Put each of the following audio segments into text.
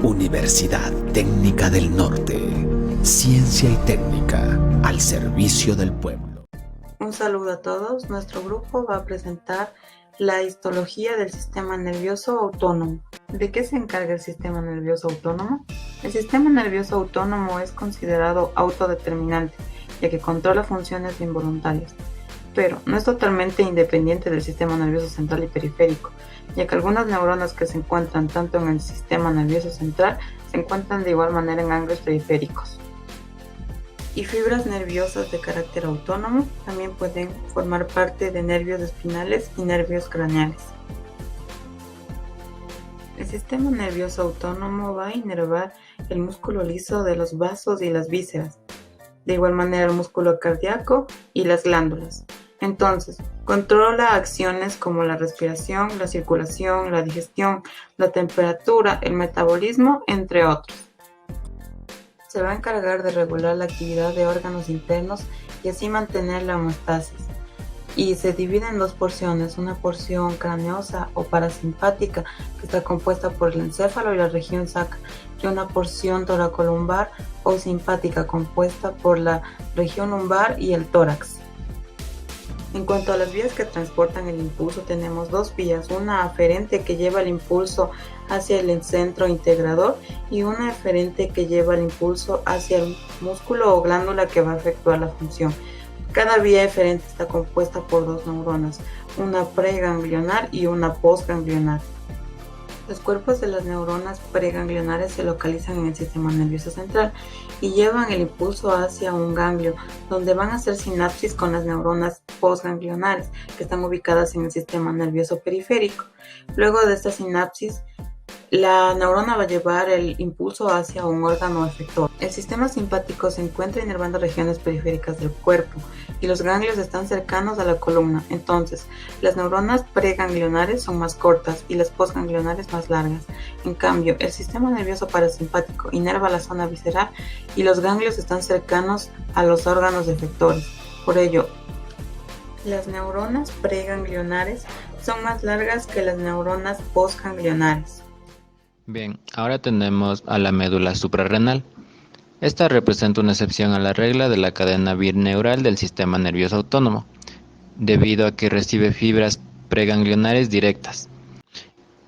Universidad Técnica del Norte. Ciencia y técnica al servicio del pueblo. Un saludo a todos. Nuestro grupo va a presentar la histología del sistema nervioso autónomo. ¿De qué se encarga el sistema nervioso autónomo? El sistema nervioso autónomo es considerado autodeterminante, ya que controla funciones involuntarias, pero no es totalmente independiente del sistema nervioso central y periférico, ya que algunas neuronas que se encuentran tanto en el sistema nervioso central se encuentran de igual manera en ganglios periféricos. Y fibras nerviosas de carácter autónomo también pueden formar parte de nervios espinales y nervios craneales. El sistema nervioso autónomo va a inervar el músculo liso de los vasos y las vísceras, de igual manera el músculo cardíaco y las glándulas. Entonces, controla acciones como la respiración, la circulación, la digestión, la temperatura, el metabolismo, entre otros. Se va a encargar de regular la actividad de órganos internos y así mantener la homeostasis. Y se divide en dos porciones, una porción craneosa o parasimpática que está compuesta por el encéfalo y la región sacra, y una porción toracolumbar o simpática compuesta por la región lumbar y el tórax. En cuanto a las vías que transportan el impulso, tenemos dos vías, una aferente que lleva el impulso hacia el centro integrador y una eferente que lleva el impulso hacia el músculo o glándula que va a efectuar la función. Cada vía eferente está compuesta por dos neuronas, una preganglionar y una postganglionar. Los cuerpos de las neuronas preganglionares se localizan en el sistema nervioso central y llevan el impulso hacia un ganglio, donde van a hacer sinapsis con las neuronas postganglionares, que están ubicadas en el sistema nervioso periférico. Luego de esta sinapsis, la neurona va a llevar el impulso hacia un órgano efector. El sistema simpático se encuentra inervando regiones periféricas del cuerpo y los ganglios están cercanos a la columna. Entonces, las neuronas preganglionares son más cortas y las postganglionares más largas. En cambio, el sistema nervioso parasimpático inerva la zona visceral y los ganglios están cercanos a los órganos efectores. Por ello, las neuronas preganglionares son más largas que las neuronas postganglionares. Bien, ahora tenemos a la médula suprarrenal. Esta representa una excepción a la regla de la cadena bineural del sistema nervioso autónomo, debido a que recibe fibras preganglionares directas.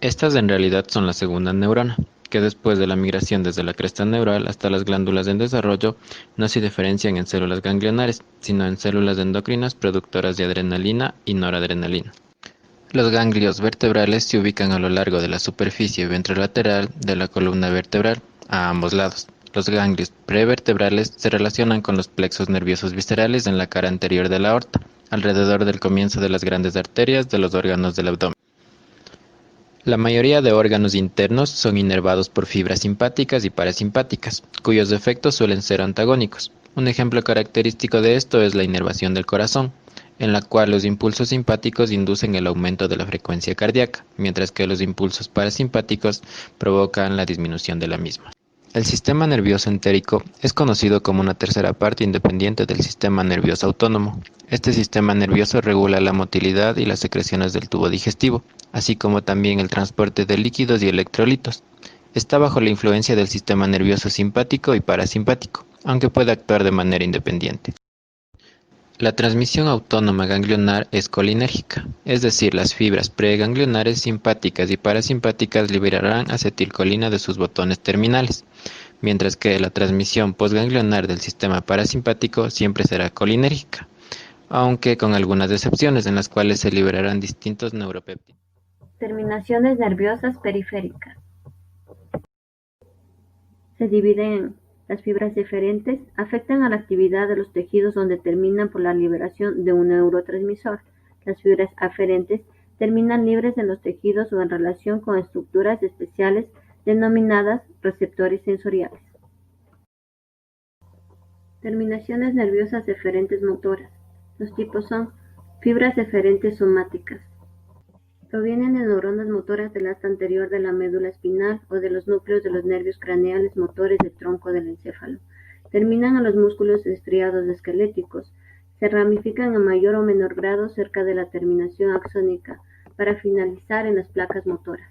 Estas en realidad son la segunda neurona, que después de la migración desde la cresta neural hasta las glándulas en desarrollo, no se diferencian en células ganglionares, sino en células endocrinas productoras de adrenalina y noradrenalina. Los ganglios vertebrales se ubican a lo largo de la superficie ventrolateral de la columna vertebral, a ambos lados. Los ganglios prevertebrales se relacionan con los plexos nerviosos viscerales en la cara anterior de la aorta, alrededor del comienzo de las grandes arterias de los órganos del abdomen. La mayoría de órganos internos son inervados por fibras simpáticas y parasimpáticas, cuyos efectos suelen ser antagónicos. Un ejemplo característico de esto es la inervación del corazón, en la cual los impulsos simpáticos inducen el aumento de la frecuencia cardíaca, mientras que los impulsos parasimpáticos provocan la disminución de la misma. El sistema nervioso entérico es conocido como una tercera parte independiente del sistema nervioso autónomo. Este sistema nervioso regula la motilidad y las secreciones del tubo digestivo, así como también el transporte de líquidos y electrolitos. Está bajo la influencia del sistema nervioso simpático y parasimpático, aunque puede actuar de manera independiente. La transmisión autónoma ganglionar es colinérgica, es decir, las fibras preganglionares simpáticas y parasimpáticas liberarán acetilcolina de sus botones terminales, mientras que la transmisión postganglionar del sistema parasimpático siempre será colinérgica, aunque con algunas excepciones en las cuales se liberarán distintos neuropéptidos. Terminaciones nerviosas periféricas. Se dividen en las fibras eferentes, afectan a la actividad de los tejidos donde terminan por la liberación de un neurotransmisor. Las fibras aferentes terminan libres en los tejidos o en relación con estructuras especiales denominadas receptores sensoriales. Terminaciones nerviosas eferentes motoras. Los tipos son fibras eferentes somáticas. Provienen de neuronas motoras del asta anterior de la médula espinal o de los núcleos de los nervios craneales motores del tronco del encéfalo. Terminan en los músculos estriados esqueléticos. Se ramifican en mayor o menor grado cerca de la terminación axónica para finalizar en las placas motoras.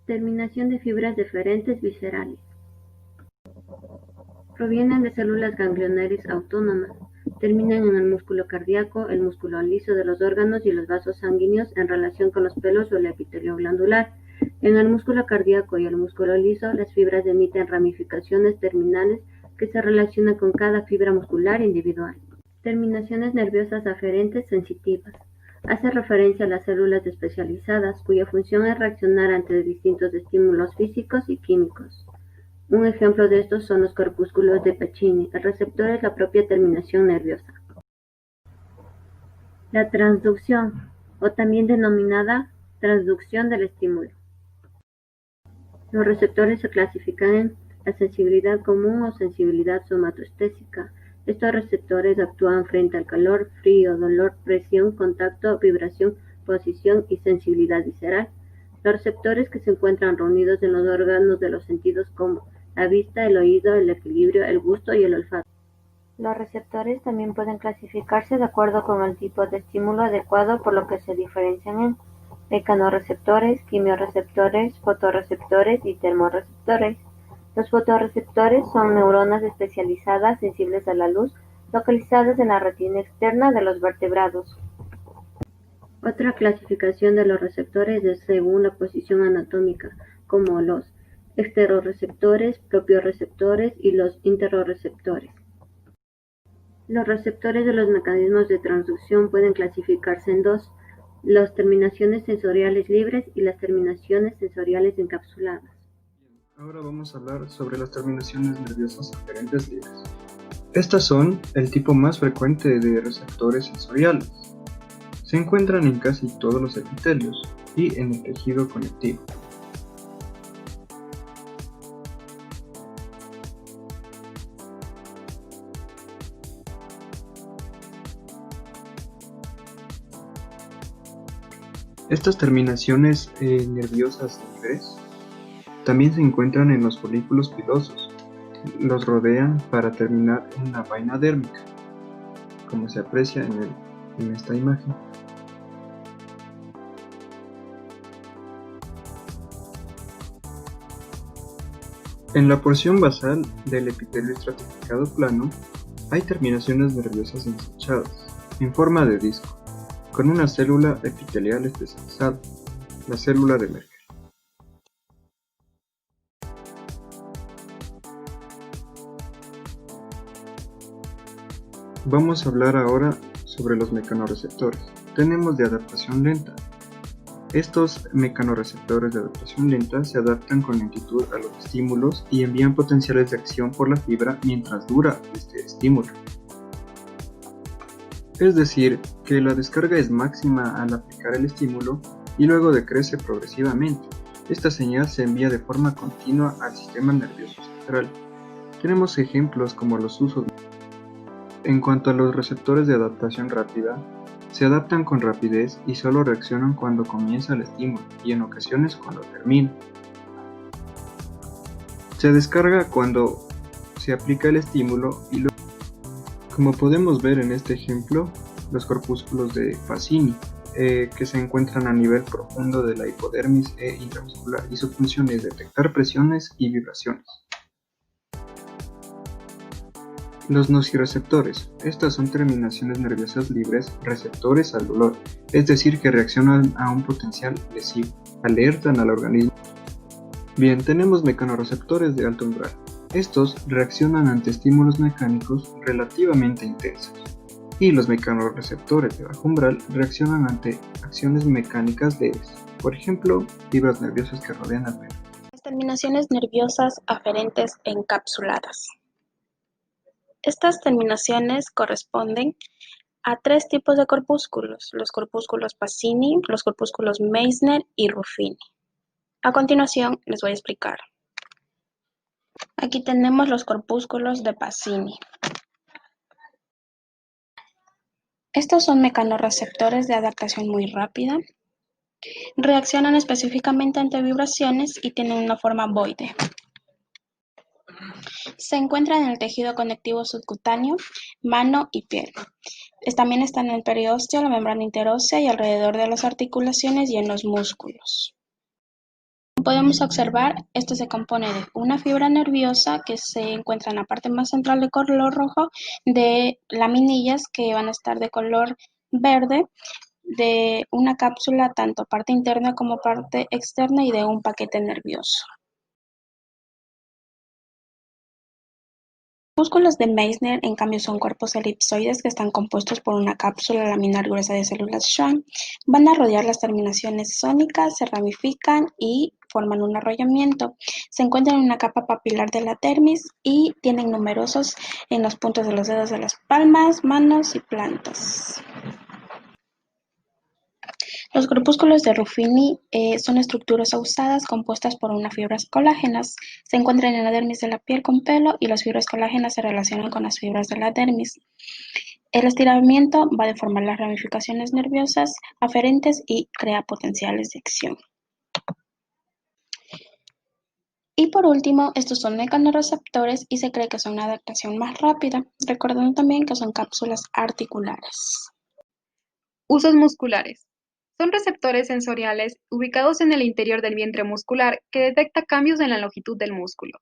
Terminación de fibras deferentes viscerales. Provienen de células ganglionares autónomas. Terminan en el músculo cardíaco, el músculo liso de los órganos y los vasos sanguíneos en relación con los pelos o el epitelio glandular. En el músculo cardíaco y el músculo liso, las fibras emiten ramificaciones terminales que se relacionan con cada fibra muscular individual. Terminaciones nerviosas aferentes sensitivas. Hace referencia a las células especializadas cuya función es reaccionar ante distintos estímulos físicos y químicos. Un ejemplo de estos son los corpúsculos de Pacini. El receptor es la propia terminación nerviosa. La transducción, o también denominada transducción del estímulo. Los receptores se clasifican en la sensibilidad común o sensibilidad somatoestésica. Estos receptores actúan frente al calor, frío, dolor, presión, contacto, vibración, posición y sensibilidad visceral. Los receptores que se encuentran reunidos en los órganos de los sentidos como la vista, el oído, el equilibrio, el gusto y el olfato. Los receptores también pueden clasificarse de acuerdo con el tipo de estímulo adecuado, por lo que se diferencian en mecanorreceptores, quimiorreceptores, fotorreceptores y termorreceptores. Los fotorreceptores son neuronas especializadas sensibles a la luz, localizadas en la retina externa de los vertebrados. Otra clasificación de los receptores es según la posición anatómica, como los exterorreceptores, propioreceptores y los interorreceptores. Los receptores de los mecanismos de transducción pueden clasificarse en dos: las terminaciones sensoriales libres y las terminaciones sensoriales encapsuladas. Ahora vamos a hablar sobre las terminaciones nerviosas aferentes libres. Estas son el tipo más frecuente de receptores sensoriales. Se encuentran en casi todos los epitelios y en el tejido conectivo. Estas terminaciones nerviosas libres también se encuentran en los folículos pilosos. Los rodean para terminar en la vaina dérmica, como se aprecia en esta imagen. En la porción basal del epitelio estratificado plano hay terminaciones nerviosas ensanchadas, en forma de disco, con una célula epitelial especializada, la célula de Merkel. Vamos a hablar ahora sobre los mecanorreceptores. Tenemos de adaptación lenta. Estos mecanorreceptores de adaptación lenta se adaptan con lentitud a los estímulos y envían potenciales de acción por la fibra mientras dura este estímulo. Es decir, que la descarga es máxima al aplicar el estímulo y luego decrece progresivamente. Esta señal se envía de forma continua al sistema nervioso central. Tenemos ejemplos como los usos. En cuanto a los receptores de adaptación rápida, se adaptan con rapidez y solo reaccionan cuando comienza el estímulo y en ocasiones cuando termina. Se descarga cuando se aplica el estímulo y luego, como podemos ver en este ejemplo, los corpúsculos de Pacini, que se encuentran a nivel profundo de la hipodermis e intramuscular, y su función es detectar presiones y vibraciones. Los nociceptores. Estas son terminaciones nerviosas libres receptores al dolor, es decir, que reaccionan a un potencial lesivo, alertan al organismo. Bien, tenemos mecanorreceptores de alto umbral. Estos reaccionan ante estímulos mecánicos relativamente intensos, y los mecanorreceptores de bajo umbral reaccionan ante acciones mecánicas leves, por ejemplo, fibras nerviosas que rodean al pelo. Las terminaciones nerviosas aferentes encapsuladas. Estas terminaciones corresponden a tres tipos de corpúsculos: los corpúsculos Pacini, los corpúsculos Meissner y Ruffini. A continuación les voy a explicar. Aquí tenemos los corpúsculos de Pacini. Estos son mecanorreceptores de adaptación muy rápida. Reaccionan específicamente ante vibraciones y tienen una forma ovoide. Se encuentran en el tejido conectivo subcutáneo, mano y piel. También están en el periósteo, la membrana interósea y alrededor de las articulaciones y en los músculos. Podemos observar, esto se compone de una fibra nerviosa que se encuentra en la parte más central de color rojo, de laminillas que van a estar de color verde, de una cápsula tanto parte interna como parte externa y de un paquete nervioso. Los músculos de Meissner, en cambio, son cuerpos elipsoides que están compuestos por una cápsula laminar gruesa de células Schwann. Van a rodear las terminaciones sónicas, se ramifican y forman un arrollamiento. Se encuentran en una capa papilar de la dermis y tienen numerosos en los puntos de los dedos de las palmas, manos y plantas. Los corpúsculos de Ruffini son estructuras usadas compuestas por unas fibras colágenas. Se encuentran en la dermis de la piel con pelo y las fibras colágenas se relacionan con las fibras de la dermis. El estiramiento va a deformar las ramificaciones nerviosas aferentes y crea potenciales de acción. Y por último, estos son mecanorreceptores y se cree que son una adaptación más rápida, recordando también que son cápsulas articulares. Usos musculares. Son receptores sensoriales ubicados en el interior del vientre muscular que detecta cambios en la longitud del músculo.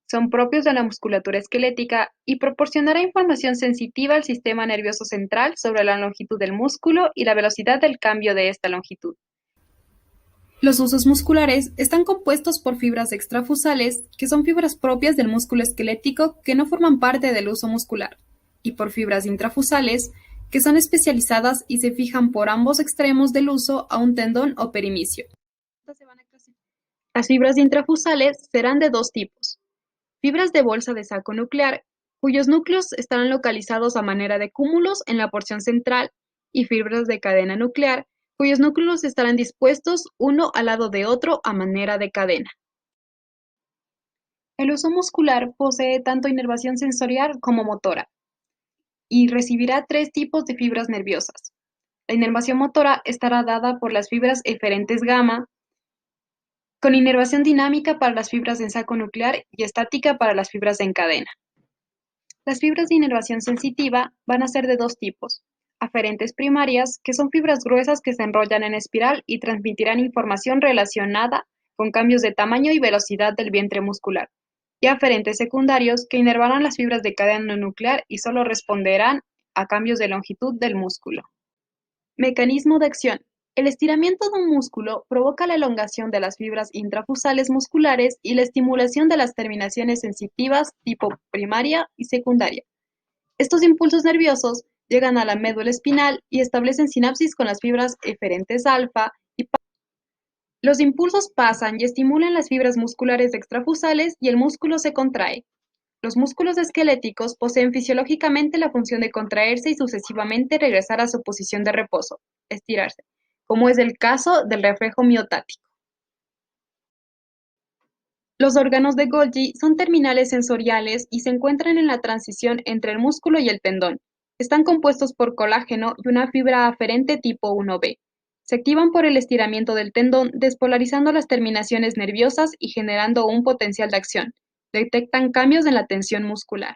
Son propios de la musculatura esquelética y proporcionará información sensitiva al sistema nervioso central sobre la longitud del músculo y la velocidad del cambio de esta longitud. Los usos musculares están compuestos por fibras extrafusales, que son fibras propias del músculo esquelético que no forman parte del uso muscular, y por fibras intrafusales, que son especializadas y se fijan por ambos extremos del uso a un tendón o perimicio. Las fibras intrafusales serán de dos tipos. Fibras de bolsa de saco nuclear, cuyos núcleos estarán localizados a manera de cúmulos en la porción central, y fibras de cadena nuclear, cuyos núcleos estarán dispuestos uno al lado de otro a manera de cadena. El uso muscular posee tanto inervación sensorial como motora, y recibirá tres tipos de fibras nerviosas. La inervación motora estará dada por las fibras eferentes gamma, con inervación dinámica para las fibras en saco nuclear y estática para las fibras en cadena. Las fibras de inervación sensitiva van a ser de dos tipos: aferentes primarias, que son fibras gruesas que se enrollan en espiral y transmitirán información relacionada con cambios de tamaño y velocidad del vientre muscular, y aferentes secundarios, que inervarán las fibras de cadena nuclear y solo responderán a cambios de longitud del músculo. Mecanismo de acción. El estiramiento de un músculo provoca la elongación de las fibras intrafusales musculares y la estimulación de las terminaciones sensitivas tipo primaria y secundaria. Estos impulsos nerviosos llegan a la médula espinal y establecen sinapsis con las fibras eferentes alfa y los impulsos pasan y estimulan las fibras musculares extrafusales y el músculo se contrae. Los músculos esqueléticos poseen fisiológicamente la función de contraerse y sucesivamente regresar a su posición de reposo, estirarse, como es el caso del reflejo miotático. Los órganos de Golgi son terminales sensoriales y se encuentran en la transición entre el músculo y el tendón. Están compuestos por colágeno y una fibra aferente tipo 1B. Se activan por el estiramiento del tendón, despolarizando las terminaciones nerviosas y generando un potencial de acción. Detectan cambios en la tensión muscular.